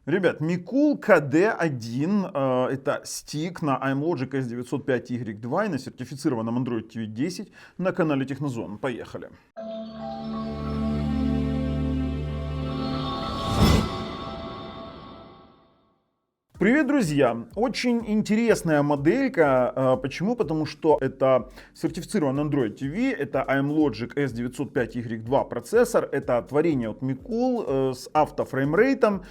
Ребят, Mikul KD1 это стик на iMlogic S905Y2 и на сертифицированном Android TV 10 на канале Технозон. Поехали. Привет, друзья! Очень интересная моделька. Почему? Потому что это сертифицированный Android TV, это iMlogic S905Y2 процессор, это творение от Mikul с автофреймрейтом.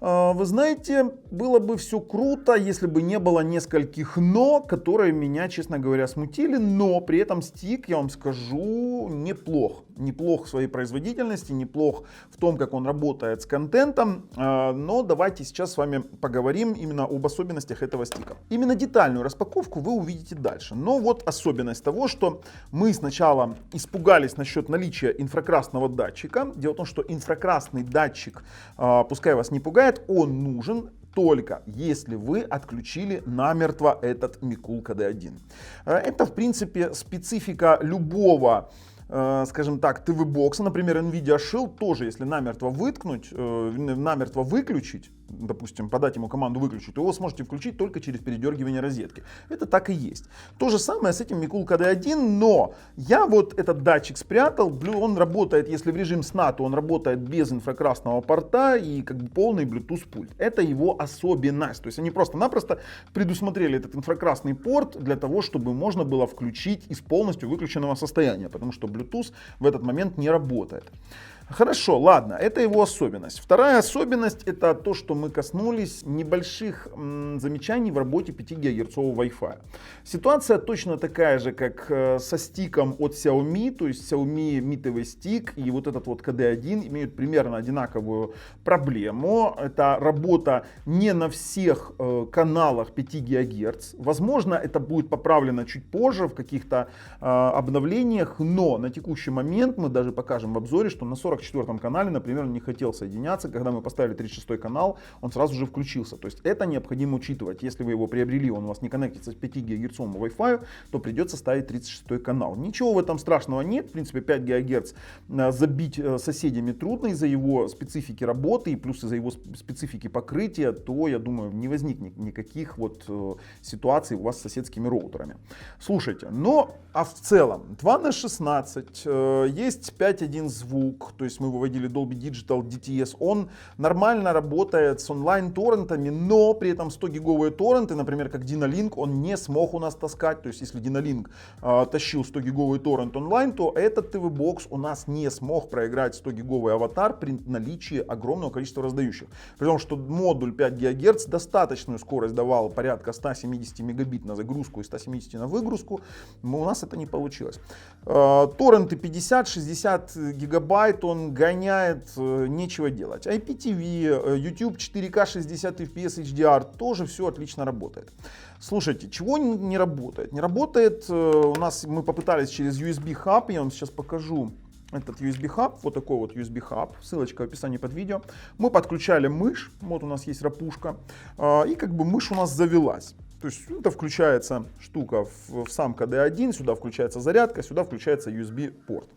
Вы знаете, было бы все круто, если бы не было нескольких «но», которые меня, честно говоря, смутили, но при этом стик, я вам скажу, неплох. Неплох в своей производительности, неплох в том, как он работает с контентом, но давайте сейчас с вами поговорим именно об особенностях этого стика. Именно детальную распаковку вы увидите дальше, но вот особенность того, что мы сначала испугались насчет наличия инфракрасного датчика. Дело в том, что инфракрасный датчик, пускай вас не пугает, он нужен только если вы отключили намертво этот Mikul KD1. Это, в принципе, специфика любого, скажем так, ТВ-бокса, например, NVIDIA Shield, тоже если намертво выключить, допустим, подать ему команду выключить, то его сможете включить только через передергивание розетки. Это так и есть. То же самое с этим Mikul KD1, но я вот этот датчик спрятал, он работает, если в режим сна, то он работает без инфракрасного порта и как бы полный Bluetooth пульт. Это его особенность. То есть они просто-напросто предусмотрели этот инфракрасный порт для того, чтобы можно было включить из полностью выключенного состояния, потому что Bluetooth в этот момент не работает. Хорошо, ладно, это его особенность. Вторая особенность — это то, что мы коснулись небольших замечаний в работе 5 ГГц Wi-Fi. Ситуация точно такая же, как со стиком от Xiaomi, то есть Xiaomi Mi TV стик и вот этот вот KD1 имеют примерно одинаковую проблему. Это работа не на всех каналах 5 ГГц. Возможно, это будет поправлено чуть позже в каких-то обновлениях, но на текущий момент мы даже покажем в обзоре, что на 44-м канале, например, он не хотел соединяться. Когда мы поставили 36-й канал, он сразу же включился. То есть это необходимо учитывать. Если вы его приобрели, он у вас не коннектится с 5 ГГц Wi-Fi, то придется ставить 36-й канал. Ничего в этом страшного нет. В принципе, 5 ГГц забить соседями трудно из-за его специфики работы и плюс из-за его специфики покрытия, то, я думаю, не возникнет никаких вот ситуаций у вас с соседскими роутерами. Слушайте, а в целом 2 на 16, есть 5.1 звук, то есть мы выводили Dolby Digital DTS, он нормально работает с онлайн-торрентами, но при этом 100-гиговые торренты, например, как Dynalink, он не смог у нас таскать. То есть если Dynalink тащил 100-гиговый торрент онлайн, то этот TV-бокс у нас не смог проиграть 100-гиговый аватар при наличии огромного количества раздающих. При том, что модуль 5 ГГц достаточную скорость давал, порядка 170 мегабит на загрузку и 170 на выгрузку, но у нас это не получилось. Торренты 50-60 гигабайт он гоняет, нечего делать. IPTV, YouTube 4К 60 FPS HDR, тоже все отлично работает. Слушайте, чего не работает? Не работает у нас, мы попытались через USB хаб, я вам сейчас покажу этот USB хаб, вот такой вот USB хаб, ссылочка в описании под видео. Мы подключали мышь, вот у нас есть рапушка, и как бы мышь у нас завелась. То есть это включается штука в сам KD1, сюда включается зарядка, сюда включается USB-порт.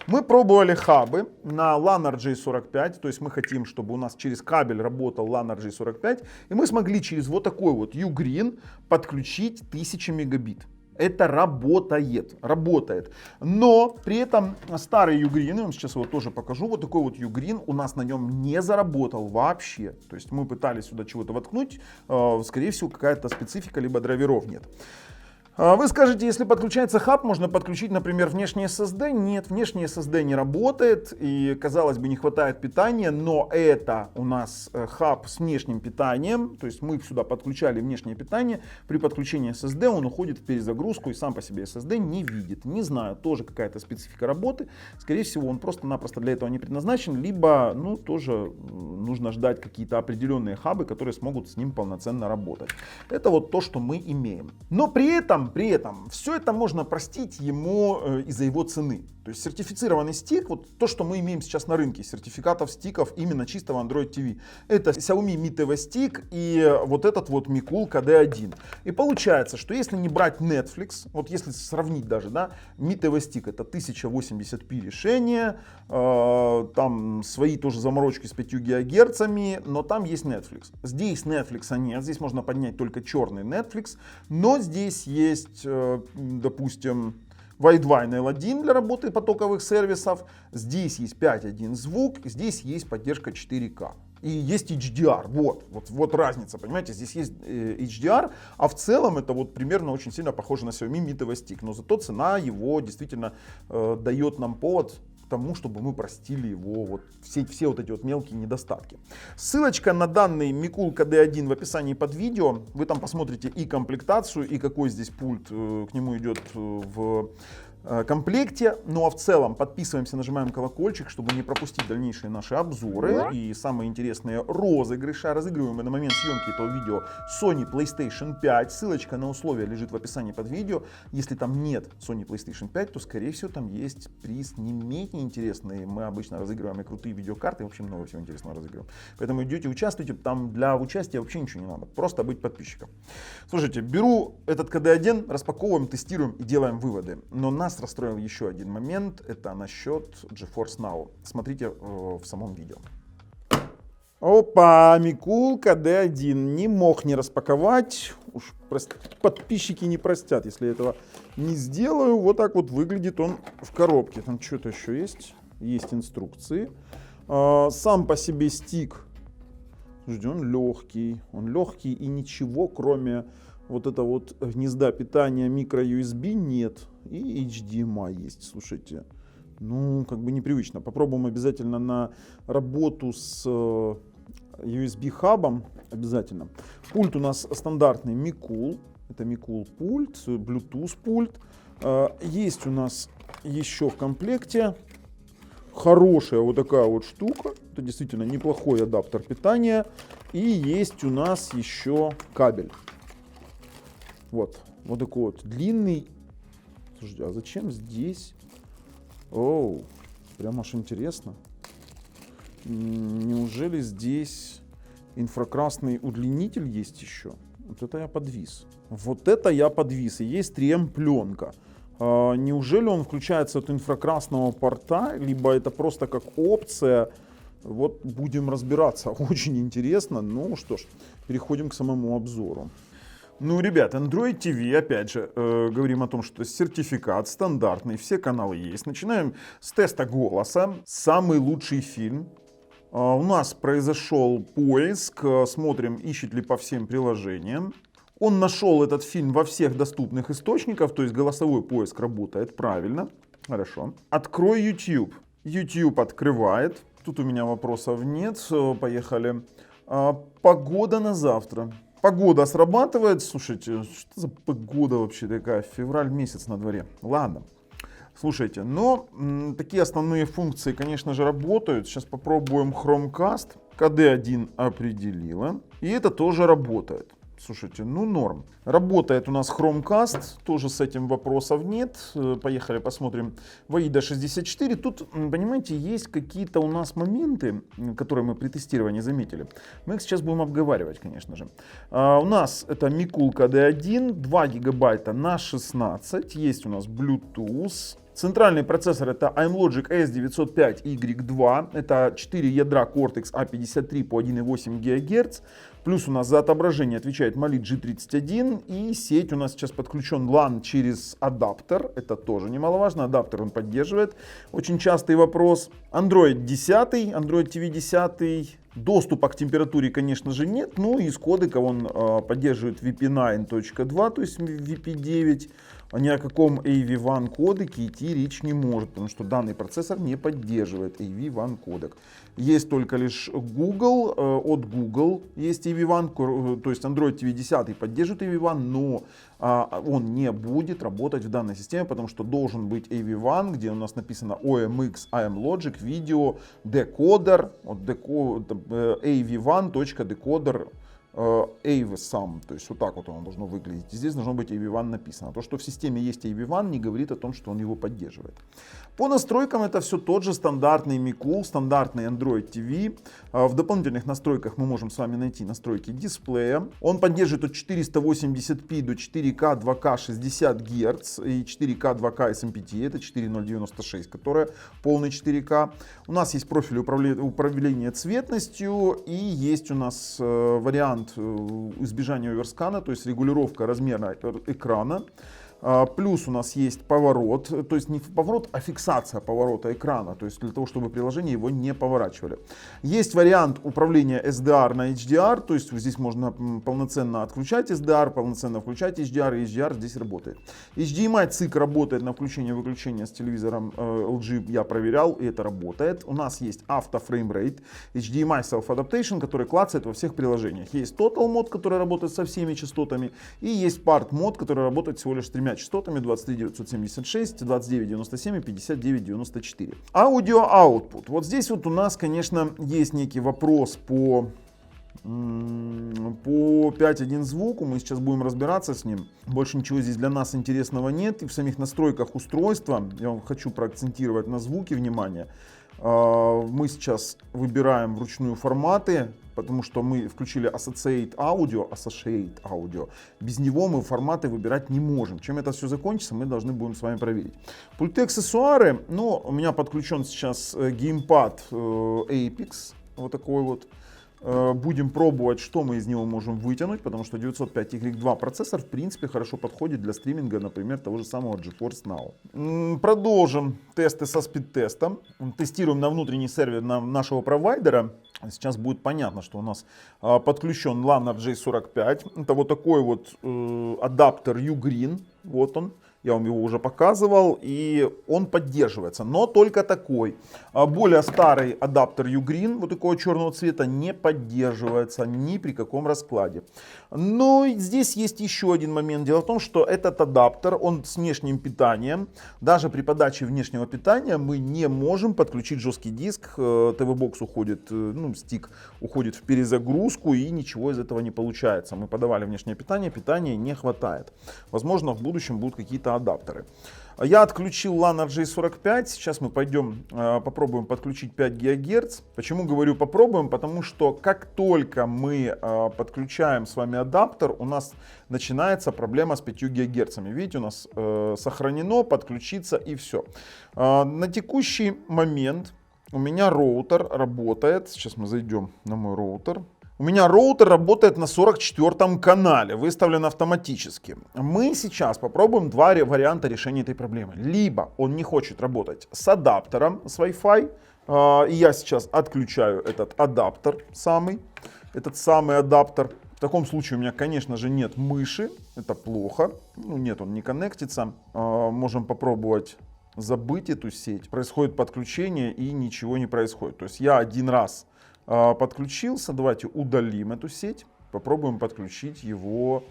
Мы пробовали хабы на LAN RJ45, то есть мы хотим, чтобы у нас через кабель работал LAN RJ45, и мы смогли через вот такой вот Ugreen подключить 1000 мегабит. Это работает. Но при этом старый Ugreen, я вам сейчас его тоже покажу, вот такой вот Ugreen у нас на нем не заработал вообще. То есть мы пытались сюда чего-то воткнуть, скорее всего какая-то специфика, либо драйверов нет. Вы скажете, если подключается хаб, можно подключить, например, внешний SSD. Нет, внешний SSD не работает и, казалось бы, не хватает питания, но это у нас хаб с внешним питанием, то есть мы сюда подключали внешнее питание. При подключении SSD он уходит в перезагрузку и сам по себе SSD не видит. Не знаю, тоже какая-то специфика работы. Скорее всего, он просто-напросто для этого не предназначен, либо, тоже нужно ждать какие-то определенные хабы, которые смогут с ним полноценно работать. Это вот то, что мы имеем. Но при этом при этом все это можно простить ему из-за его цены. То есть сертифицированный стик, вот то, что мы имеем сейчас на рынке, сертификатов стиков именно чистого Android TV. Это Xiaomi Mi TV Stick и вот этот вот Micool KD1. И получается, что если не брать Netflix, вот если сравнить даже, да, Mi TV Stick это 1080p решение, там свои тоже заморочки с 5 ГГц, но там есть Netflix. Здесь Netflix нет, здесь можно поднять только черный Netflix, но здесь есть, допустим, Widevine L1 для работы потоковых сервисов, здесь есть 5.1 звук, здесь есть поддержка 4К. И есть HDR, вот разница, понимаете, здесь есть HDR, а в целом это вот примерно очень сильно похоже на Xiaomi Mi TV Stick, но зато цена его действительно дает нам повод к тому, чтобы мы простили его вот все вот эти вот мелкие недостатки. Ссылочка на данный Micool KD1 в описании под видео, вы там посмотрите и комплектацию, и какой здесь пульт к нему идет в комплекте. Ну а в целом подписываемся, нажимаем колокольчик, чтобы не пропустить дальнейшие наши обзоры и самые интересные розыгрыши. Разыгрываем мы на момент съемки этого видео Sony PlayStation 5. Ссылочка на условия лежит в описании под видео. Если там нет Sony PlayStation 5, то скорее всего там есть приз не менее интересный. Мы обычно разыгрываем и крутые видеокарты, и вообще много всего интересного разыгрываем. Поэтому идете, участвуйте. Там для участия вообще ничего не надо. Просто быть подписчиком. Слушайте, беру этот KD1, распаковываем, тестируем и делаем выводы. Но нас расстроил еще один момент, это насчет GeForce Now. Смотрите в самом видео. Опа, Micool KD1 не мог не распаковать. Уж подписчики не простят, если я этого не сделаю. Вот так вот выглядит он в коробке. Там что-то еще есть. Есть инструкции. Сам по себе стик. Слушайте, он легкий и ничего, кроме вот этого вот гнезда питания micro-USB нет. И HDMI есть, слушайте. Ну, как бы непривычно. Попробуем обязательно на работу с USB хабом. Обязательно. Пульт у нас стандартный Micool. Это Micool пульт, Bluetooth пульт. Есть у нас еще в комплекте хорошая вот такая вот штука. Это действительно неплохой адаптер питания. И есть у нас еще кабель. Вот такой вот длинный. Слушайте, а зачем здесь? Оу, прям аж интересно. Неужели здесь инфракрасный удлинитель есть еще? Вот это я подвис. И есть 3M пленка. Неужели он включается от инфракрасного порта, либо это просто как опция? Вот будем разбираться. Очень интересно. Ну что ж, переходим к самому обзору. Ну, ребят, Android TV, опять же, говорим о том, что сертификат стандартный, все каналы есть. Начинаем с теста голоса. Самый лучший фильм. У нас произошел поиск, смотрим, ищет ли по всем приложениям. Он нашел этот фильм во всех доступных источниках, то есть голосовой поиск работает правильно. Хорошо. Открой YouTube. YouTube открывает. Тут у меня вопросов нет. Поехали. Погода на завтра. Погода срабатывает. Слушайте, что за погода вообще такая? Февраль месяц на дворе. Ладно. Слушайте, но такие основные функции, конечно же, работают. Сейчас попробуем Chromecast. KD1 определила. И это тоже работает. Слушайте, ну норм. Работает у нас Chromecast, тоже с этим вопросов нет. Поехали посмотрим AIDA 64. Тут, понимаете, есть какие-то у нас моменты, которые мы при тестировании заметили. Мы их сейчас будем обговаривать, конечно же. У нас это Micool KD1, 2 гигабайта на 16. Есть у нас Bluetooth. Центральный процессор это iMlogic S905Y2, это 4 ядра Cortex A53 по 1,8 ГГц, плюс у нас за отображение отвечает Mali G31 и сеть у нас сейчас подключен LAN через адаптер, это тоже немаловажно, адаптер он поддерживает, очень частый вопрос. Android 10, Android TV 10, доступа к температуре, конечно же, нет, ну и из кодека он поддерживает VP9.2, то есть VP9. Ни о каком AV1 кодеке идти речь не может, потому что данный процессор не поддерживает AV1 кодек. Есть только лишь Google, от Google есть AV1, то есть Android TV 10 поддерживает AV1, но он не будет работать в данной системе, потому что должен быть AV1, где у нас написано OMX iMlogic Video Decoder, AV1.decoder AVSum, то есть вот так вот оно должно выглядеть. Здесь должно быть AV1 написано. То, что в системе есть AV1, не говорит о том, что он его поддерживает. По настройкам это все тот же стандартный Mikul, стандартный Android TV. В дополнительных настройках мы можем с вами найти настройки дисплея. Он поддерживает от 480p до 4К 2К 60 Гц и 4К 2К SMPTE, это 4096, которая полный 4К. У нас есть профиль управления цветностью и есть у нас вариант избежания оверскана, то есть регулировка размера экрана. Плюс у нас есть поворот, то есть не поворот, а фиксация поворота экрана, то есть для того, чтобы приложение его не поворачивали. Есть вариант управления SDR на HDR, то есть здесь можно полноценно отключать SDR, полноценно включать HDR, и HDR здесь работает. HDMI цик работает на включение-выключение с телевизором LG, я проверял, и это работает. У нас есть Auto Frame Rate, HDMI Self Adaptation, который клацает во всех приложениях. Есть Total Mode, который работает со всеми частотами, и есть Part Mode, который работает всего лишь с 3 частотами: 23976, 2997 и 5994. Аудио output. Вот здесь вот у нас, конечно, есть некий вопрос по 5.1 звуку. Мы сейчас будем разбираться с ним. Больше ничего здесь для нас интересного нет. И в самих настройках устройства я вам хочу проакцентировать на звуке внимание. Мы сейчас выбираем вручную форматы, потому что мы включили Associate Audio. Без него мы форматы выбирать не можем. Чем это все закончится, мы должны будем с вами проверить. Пульты аксессуары. Ну, у меня подключен сейчас геймпад Apex. Вот такой вот. Будем пробовать, что мы из него можем вытянуть, потому что 905Y2 процессор в принципе хорошо подходит для стриминга, например, того же самого GeForce Now. Продолжим тесты со спид-тестом. Тестируем на внутренний сервер нашего провайдера. Сейчас будет понятно, что у нас подключен LAN RJ45. Это вот такой вот адаптер Ugreen. Вот он. Я вам его уже показывал, и он поддерживается, но только такой. Более старый адаптер Ugreen, вот такого черного цвета, не поддерживается ни при каком раскладе. Но здесь есть еще один момент. Дело в том, что этот адаптер, он с внешним питанием. Даже при подаче внешнего питания мы не можем подключить жесткий диск. ТВ-бокс уходит, стик уходит в перезагрузку, и ничего из этого не получается. Мы подавали внешнее питание, питания не хватает. Возможно, в будущем будут какие-то адаптеры. Я отключил LAN RJ45. Сейчас мы пойдем попробуем подключить 5 ГГц. Почему говорю попробуем? Потому что как только мы подключаем с вами адаптер, у нас начинается проблема с 5 ГГц. Видите, у нас сохранено, подключиться и все. На текущий момент у меня роутер работает. Сейчас мы зайдем на мой роутер. У меня роутер работает на 44-м канале, выставлен автоматически. Мы сейчас попробуем два варианта решения этой проблемы. Либо он не хочет работать с адаптером, с Wi-Fi, и я сейчас отключаю этот адаптер этот самый адаптер. В таком случае у меня, конечно же, нет мыши, это плохо, нет, он не коннектится. Можем попробовать забыть эту сеть. Происходит подключение и ничего не происходит. То есть я один раз подключился, давайте удалим эту сеть, попробуем подключить его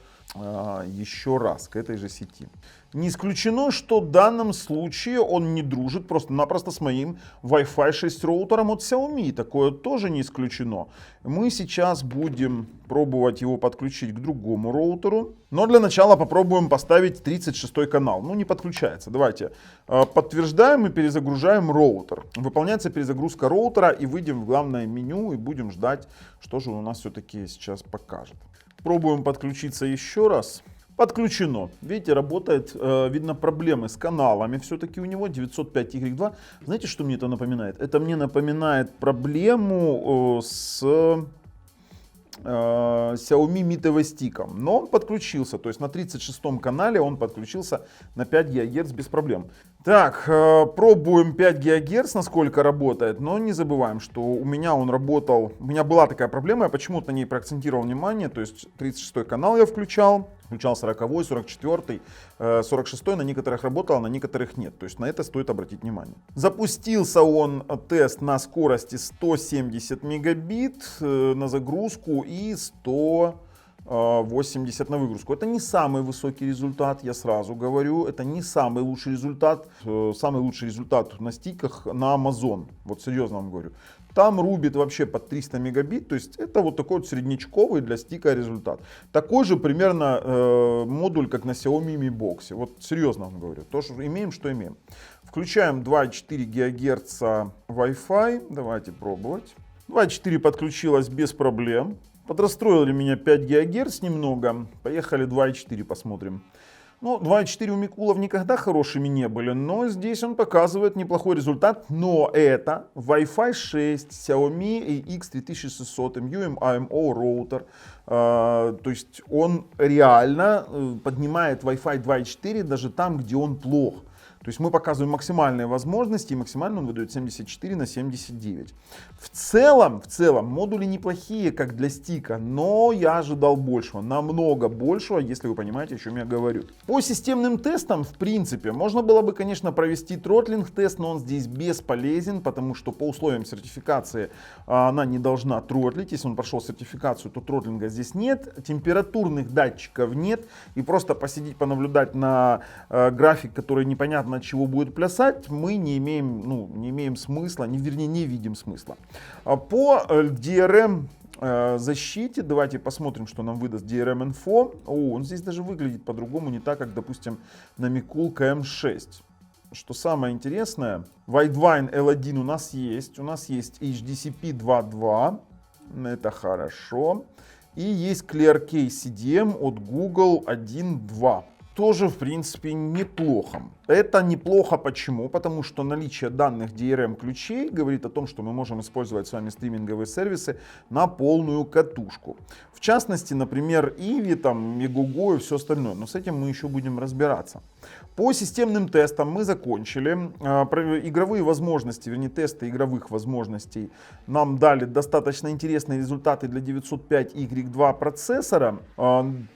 еще раз к этой же сети. Не исключено, что в данном случае он не дружит просто-напросто с моим Wi-Fi 6 роутером от Xiaomi. Такое тоже не исключено. Мы сейчас будем пробовать его подключить к другому роутеру. Но для начала попробуем поставить 36 канал. Не подключается. Давайте подтверждаем и перезагружаем роутер. Выполняется перезагрузка роутера, и выйдем в главное меню и будем ждать, что же у нас все-таки сейчас покажет. Пробуем подключиться еще раз. Подключено. Видите, работает. Видно проблемы с каналами все-таки у него. 905Y2. Знаете, что мне это напоминает? Это мне напоминает проблему с Xiaomi Mi TV Stick. Но он подключился. То есть на 36-м канале он подключился на 5 ГГц без проблем. Так, пробуем 5 ГГц, насколько работает. Но не забываем, что у меня он работал. У меня была такая проблема. Я почему-то на ней проакцентировал внимание. То есть 36-й канал я включал 40-й, 44-й, 46-й на некоторых работал, а на некоторых нет. То есть на это стоит обратить внимание. Запустился он тест на скорости 170 мегабит на загрузку и 180 на выгрузку. Это не самый высокий результат, я сразу говорю. Это не самый лучший результат. Самый лучший результат на стиках на Amazon. Вот серьезно вам говорю. Там рубит вообще под 300 мегабит, то есть это вот такой вот среднячковый для стика результат. Такой же примерно модуль, как на Xiaomi Mi Box. Вот серьезно вам говорю, то, что имеем, что имеем. Включаем 2,4 ГГц Wi-Fi, давайте пробовать. 2,4 подключилась без проблем. Подрастроили меня 5 ГГц немного, поехали 2,4 посмотрим. Ну, 2.4 у Микулов никогда хорошими не были, но здесь он показывает неплохой результат. Но это Wi-Fi 6, Xiaomi X3600, MU-MIMO роутер. То есть он реально поднимает Wi-Fi 2.4 даже там, где он плох. То есть мы показываем максимальные возможности, и максимально он выдает 74 на 79. В целом модули неплохие, как для стика, но я ожидал большего, намного большего, если вы понимаете, о чем я говорю. По системным тестам, в принципе, можно было бы, конечно, провести тротлинг-тест, но он здесь бесполезен, потому что по условиям сертификации она не должна тротлить. Если он прошел сертификацию, то тротлинга здесь нет, температурных датчиков нет, и просто посидеть, понаблюдать на график, который непонятно от чего будет плясать, мы не имеем смысла, вернее, не видим смысла. По DRM защите, давайте посмотрим, что нам выдаст DRM Info. Он здесь даже выглядит по-другому, не так, как, допустим, на Mikul KM6. Что самое интересное, Widevine L1 у нас есть HDCP 2.2, это хорошо, и есть ClearKey CDM от Google 1.2. Тоже, в принципе, неплохо. Это неплохо почему? Потому что наличие данных DRM ключей говорит о том, что мы можем использовать с вами стриминговые сервисы на полную катушку. В частности, например, Иви, там, Megogo и все остальное. Но с этим мы еще будем разбираться. По системным тестам мы закончили. Игровые возможности, вернее, тесты игровых возможностей нам дали достаточно интересные результаты для 905Y2 процессора.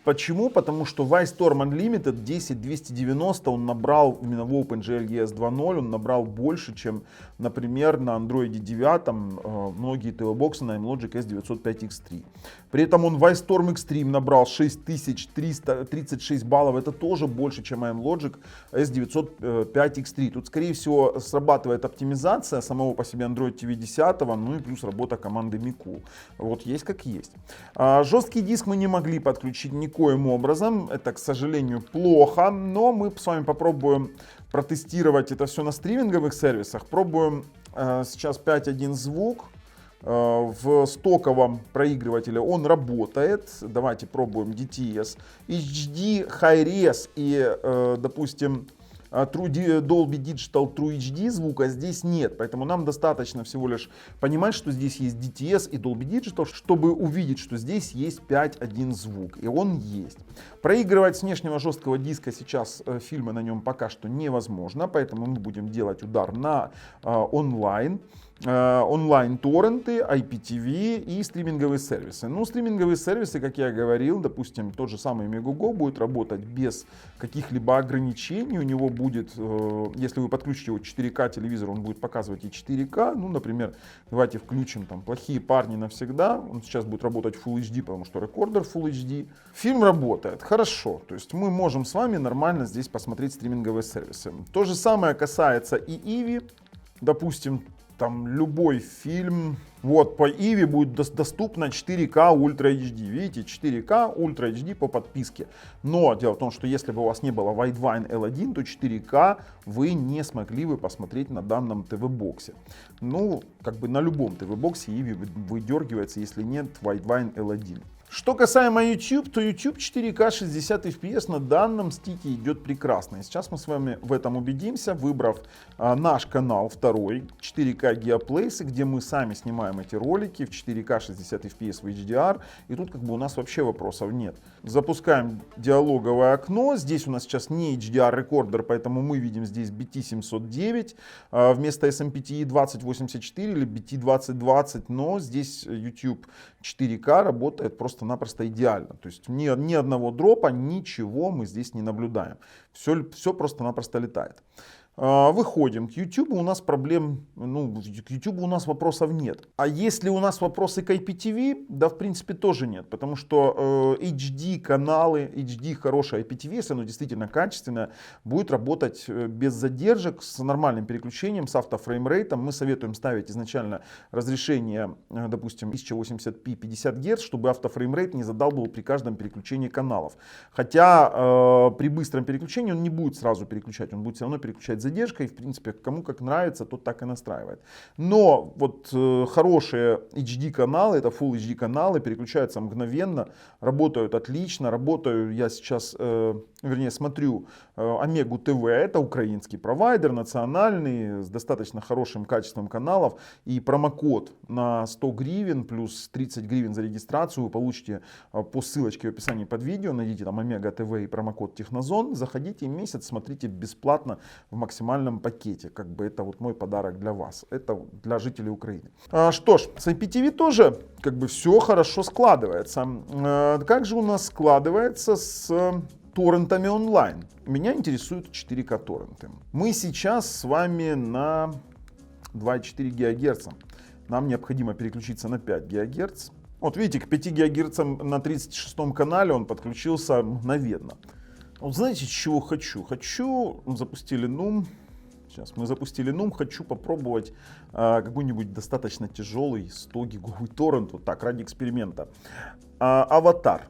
Почему? Потому что Wi-Storm Unlimited 10290 он набрал именно в OpenGL ES 2.0, он набрал больше, чем, например, на Android 9 многие TV-боксы на MLogic S905X3. При этом он Wi-Storm Extreme набрал 6336 баллов, это тоже больше, чем MLogic S905X3. Тут, скорее всего, срабатывает оптимизация самого по себе Android TV 10, ну и плюс работа команды Mikul. Вот есть как есть. Жесткий диск мы не могли подключить никоим образом, это, к сожалению, плохо, но мы с вами попробуем протестировать это все на стриминговых сервисах. Пробуем сейчас 5.1 звук. В стоковом проигрывателе он работает. Давайте пробуем DTS. HD, Hi-Res и, допустим, Dolby Digital True HD звука здесь нет, поэтому нам достаточно всего лишь понимать, что здесь есть DTS и Dolby Digital, чтобы увидеть, что здесь есть 5.1 звук, и он есть. Проигрывать с внешнего жесткого диска сейчас фильмы на нем пока что невозможно, поэтому мы будем делать удар на онлайн-торренты, IPTV и стриминговые сервисы. Ну, стриминговые сервисы, как я говорил, допустим, тот же самый Megogo будет работать без каких-либо ограничений. У него будет, если вы подключите его к 4К телевизору, он будет показывать и 4К. Ну, например, давайте включим там «Плохие парни навсегда». Он сейчас будет работать в Full HD, потому что рекордер Full HD. Фильм работает хорошо. То есть мы можем с вами нормально здесь посмотреть стриминговые сервисы. То же самое касается и Иви. Допустим, там любой фильм, вот по Иви будет доступно 4К Ultra HD. Видите, 4К Ultra HD по подписке. Но дело в том, что если бы у вас не было Widevine L1, то 4К вы не смогли бы посмотреть на данном ТВ-боксе. Ну, как бы на любом ТВ-боксе Иви выдергивается, если нет Widevine L1. Что касаемо YouTube, то YouTube 4К 60 FPS на данном стике идет прекрасно. И сейчас мы с вами в этом убедимся, выбрав наш канал второй, 4К Geoplace, где мы сами снимаем эти ролики в 4К 60 FPS в HDR. И тут как бы у нас вообще вопросов нет. Запускаем диалоговое окно. Здесь у нас сейчас не HDR рекордер, поэтому мы видим здесь BT709 вместо SMPTE 2084 или BT 2020. Но здесь YouTube 4К работает просто-напросто идеально. То есть ни одного дропа, ничего мы здесь не наблюдаем. Все просто-напросто летает. Выходим к YouTube, у нас проблем, к YouTube у нас вопросов нет. А если у нас вопросы к IPTV, да в принципе тоже нет, потому что HD каналы, HD хорошее IPTV, если оно действительно качественное, будет работать без задержек, с нормальным переключением, с автофреймрейтом. Мы советуем ставить изначально разрешение, допустим, 1080p 50 Гц, чтобы автофреймрейт не задалбывал при каждом переключении каналов. Хотя при быстром переключении он не будет сразу переключать, он будет все равно переключать задержкой. В принципе, кому как нравится, тот так и настраивает. Но вот хорошие HD каналы, это Full HD каналы, переключаются мгновенно, работают отлично. Работаю я сейчас, смотрю Омегу ТВ, это украинский провайдер, национальный, с достаточно хорошим качеством каналов. И промокод на 100 гривен плюс 30 гривен за регистрацию вы получите по ссылочке в описании под видео. Найдите там Омега ТВ и промокод Технозон. Заходите месяц, смотрите бесплатно в максимальном пакете. Как бы это вот мой подарок для вас. Это для жителей Украины. Что ж, с IPTV тоже как бы все хорошо складывается. Как же у нас складывается с торрентами онлайн? Меня интересуют 4К торренты. Мы сейчас с вами на 2,4 ГГц. Нам необходимо переключиться на 5 ГГц. Вот видите, к 5 ГГц на 36 канале он подключился мгновенно. Вот знаете, чего хочу? Запустили NUM. Сейчас мы запустили NUM. Хочу попробовать какой-нибудь достаточно тяжелый 100-гиговый торрент. Вот так, ради эксперимента. Аватар.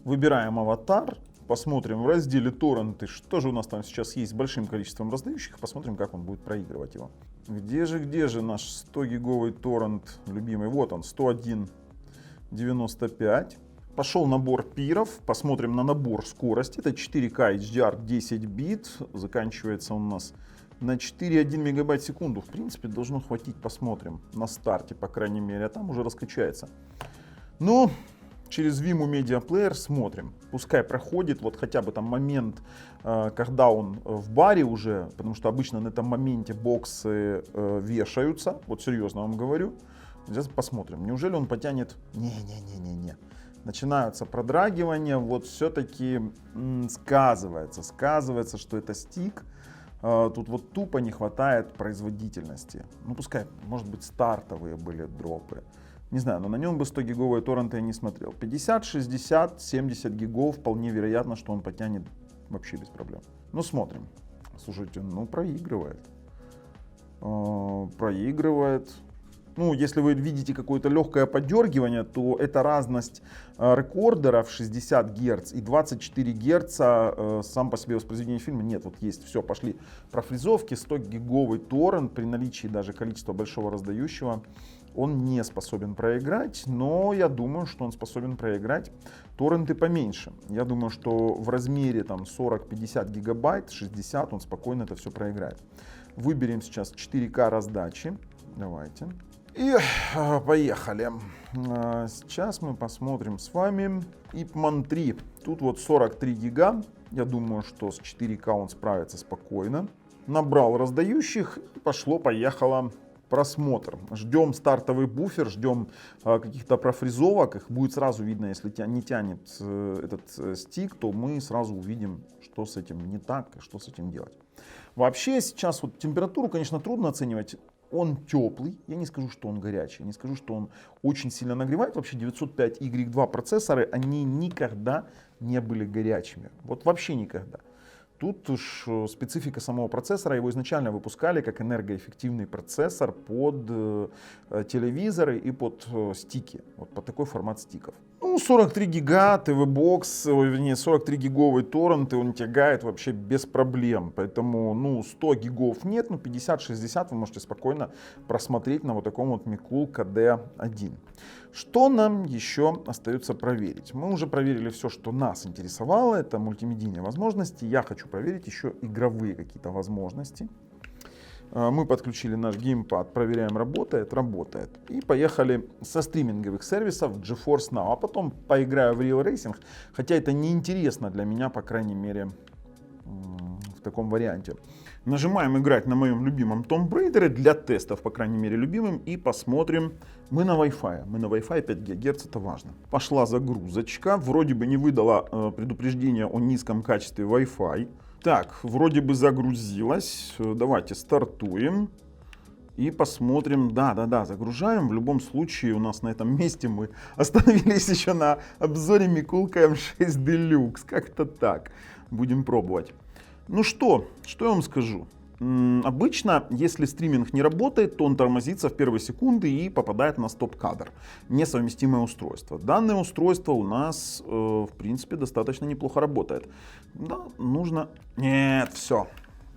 Выбираем аватар. Посмотрим в разделе торренты, что же у нас там сейчас есть с большим количеством раздающих. Посмотрим, как он будет проигрывать его. Где же наш 100-гиговый торрент любимый? Вот он, 101.95. Пошел набор пиров. Посмотрим на набор скорости. Это 4К HDR 10 бит. Заканчивается он у нас на 4,1 мегабайт в секунду. В принципе, должно хватить. Посмотрим на старте, по крайней мере. А там уже раскачается. Но через Vimeo Media Player смотрим. Пускай проходит вот хотя бы там момент, когда он в баре уже. Потому что обычно на этом моменте боксы вешаются. Вот серьезно вам говорю. Сейчас посмотрим. Неужели он потянет? Не. Начинаются продрагивания. Вот все-таки сказывается, что это стик. Тут вот тупо не хватает производительности. Ну пускай, может быть, стартовые были дропы. Не знаю, но на нем бы 100-гиговые торренты я не смотрел. 50, 60, 70 гигов, вполне вероятно, что он потянет вообще без проблем. Ну смотрим. Слушайте, ну проигрывает. Ну, если вы видите какое-то легкое подергивание, то это разность рекордеров 60 Гц и 24 Гц сам по себе воспроизведение фильма. Нет, вот есть, все, пошли профризовки. 100-гиговый торрент при наличии даже количества большого раздающего, он не способен проиграть, но я думаю, что он способен проиграть торренты поменьше. Я думаю, что в размере там 40-50 гигабайт, 60 он спокойно это все проиграет. Выберем сейчас 4К раздачи. Давайте. И поехали. Сейчас мы посмотрим с вами Ip Man 3. Тут вот 43 гига. Я думаю, что с 4К он справится спокойно. Набрал раздающих. Пошло-поехало просмотр. Ждем стартовый буфер, ждем каких-то профризовок. Их будет сразу видно, если не тянет этот стик, то мы сразу увидим, что с этим не так и что с этим делать. Вообще сейчас вот температуру, конечно, трудно оценивать. Он теплый, я не скажу, что он горячий, не скажу, что он очень сильно нагревает. Вообще 905Y2 процессоры, они никогда не были горячими. Вот вообще никогда. Тут уж специфика самого процессора, его изначально выпускали как энергоэффективный процессор под телевизоры и под стики, вот под такой формат стиков. Ну, 43 гига ТВ-бокс, вернее 43 гиговый торрент, он тягает вообще без проблем, поэтому 100 гигов нет, 50-60 вы можете спокойно просмотреть на вот таком вот Micool KD1. Что нам еще остается проверить? Мы уже проверили все, что нас интересовало, это мультимедийные возможности. Я хочу проверить еще игровые какие-то возможности. Мы подключили наш геймпад, проверяем, работает. И поехали со стриминговых сервисов GeForce Now, а потом поиграю в Real Racing, хотя это не интересно для меня, по крайней мере, в таком варианте. Нажимаем играть на моем любимом Tomb Raider, для тестов, по крайней мере, любимым, и посмотрим. Мы на Wi-Fi 5 ГГц, это важно. Пошла загрузочка, вроде бы не выдала предупреждение о низком качестве Wi-Fi. Так, вроде бы загрузилось. Давайте стартуем. И посмотрим, да, загружаем. В любом случае у нас на этом месте мы остановились еще на обзоре Микулка М6 Deluxe. Как-то так. Будем пробовать. Ну что я вам скажу. Обычно, если стриминг не работает, то он тормозится в первые секунды и попадает на стоп-кадр. Несовместимое устройство. Данное устройство у нас, в принципе, достаточно неплохо работает. Да, нужно... Нет, все.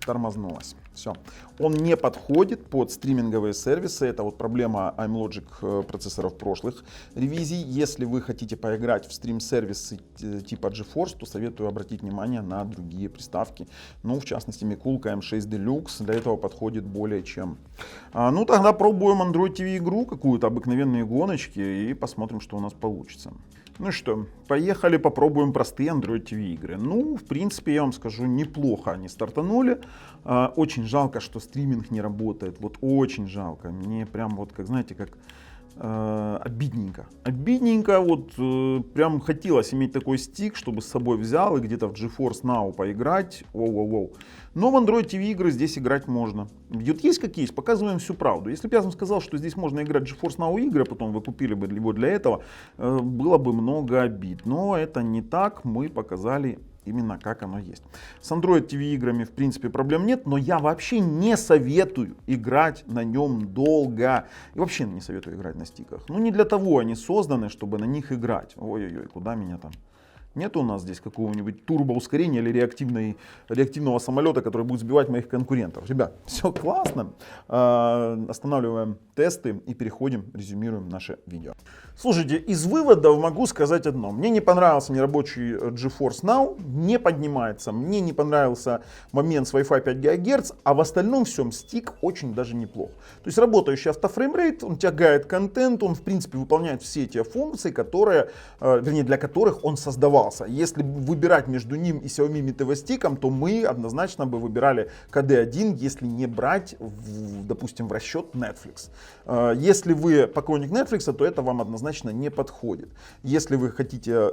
Тормознулось. Все. Он не подходит под стриминговые сервисы. Это вот проблема iMlogic процессоров прошлых ревизий. Если вы хотите поиграть в стрим-сервисы типа GeForce, то советую обратить внимание на другие приставки. Ну, в частности, Микулка M6 Deluxe для этого подходит более чем. Ну, тогда пробуем Android TV игру, какую-то обыкновенные гоночки, и посмотрим, что у нас получится. Ну что, поехали, попробуем простые Android TV игры. Ну, в принципе, я вам скажу, неплохо они стартанули. Очень жалко, что стриминг не работает. Вот очень жалко. Мне прям вот, как знаете, как обидненько. Обидненько, вот прям хотелось иметь такой стик, чтобы с собой взял и где-то в GeForce Now поиграть. Воу-воу-воу. Но в Android TV игры здесь играть можно. Вот есть как есть, показываем всю правду. Если бы я вам сказал, что здесь можно играть в GeForce Now игры, а потом вы купили бы его для этого, было бы много обид. Но это не так, мы показали именно как оно есть. С Android TV играми в принципе проблем нет, но я вообще не советую играть на нем долго. И вообще не советую играть на стиках. Ну не для того они созданы, чтобы на них играть. Ой-ой-ой, куда меня там? Нет у нас здесь какого-нибудь турбоускорения или реактивного самолета, который будет сбивать моих конкурентов. Ребят, все классно. Останавливаем тесты и переходим, резюмируем наше видео. Слушайте, из выводов могу сказать одно. Мне не понравился нерабочий GeForce Now, не поднимается. Мне не понравился момент с Wi-Fi 5 ГГц, а в остальном всем стик очень даже неплох. То есть работающий автофреймрейт, он тягает контент, он в принципе выполняет все те функции, которые, вернее, для которых он создавался. Если выбирать между ним и Xiaomi Mi TV Stick, то мы однозначно бы выбирали KD1, если не брать, допустим, в расчет Netflix. Если вы поклонник Netflix, то это вам однозначно не подходит. Если вы хотите,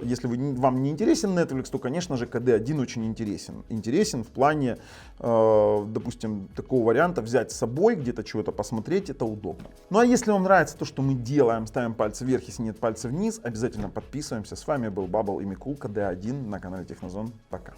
вам не интересен Netflix, то, конечно же, KD1 очень интересен. Интересен в плане, допустим, такого варианта взять с собой, где-то чего-то посмотреть, это удобно. Ну а если вам нравится то, что мы делаем, ставим пальцы вверх, если нет пальцы вниз, обязательно подписываемся. С вами был Bubble и Микулка D1 на канале Технозон. Пока.